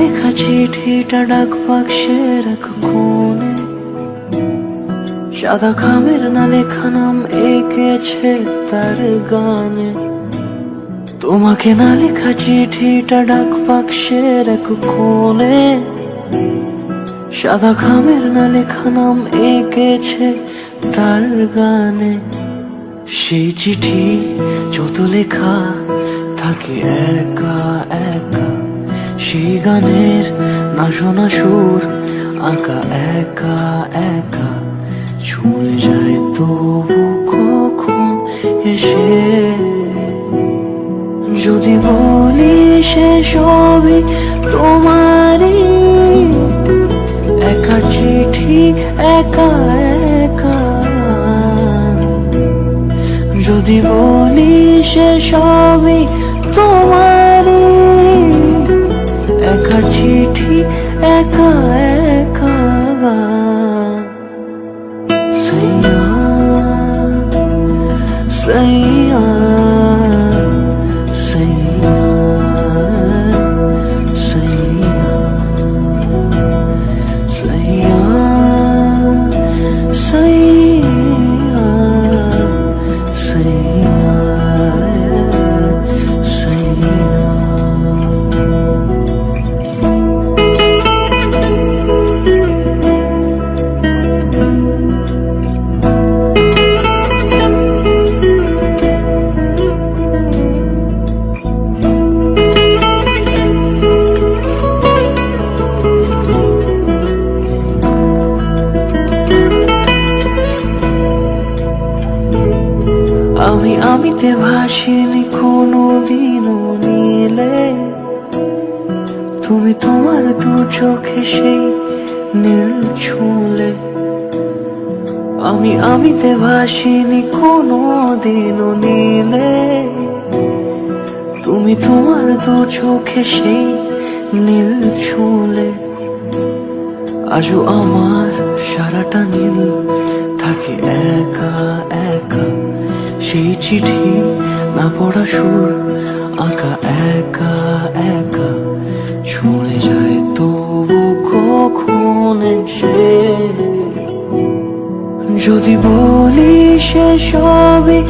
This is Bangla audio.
লেখা চিঠিটা ডাক বাক্সের এক কোণে, সাদা খামের না লেখা নাম এঁকেছে তার গানে। তোমাকে না লেখা চিঠিটা ডাক বাক্সের এক কোণে, সাদা খামের না লেখা নাম এঁকেছে তার গানে। সেই চিঠি যত লেখা থাকে একা একা, সেই গানের না শোনা সুর আঁকা একা একা, ছুঁয়ে যায় তবু কখন এসে। যদি বলি সে সবই তোমারই, একা চিঠি একা একা। যদি বলি সে সবই তোমারই, একা চিঠি একা একা। সাইয়া সাইয়া সাইয়া সাইয়া সাইয়া সাইয়া সাইয়া সাইয়া। আমিতে ভাসিনি কোনো দিনও নীলে, তুমি তোমার দু চোখে সেই নীল ছুঁলে। আমিতে ভাসিনি কোনো দিনও নীলে, তুমি তোমার দু চোখে সেই নীল ছুঁলে। আজও আমার সারাটা নীল থাকে একা একা, সেই চিঠি না পড়া সুর আঁকা একা একা, ছুঁয়ে যায় তবু কখন এসে। যদি বলি সে সবই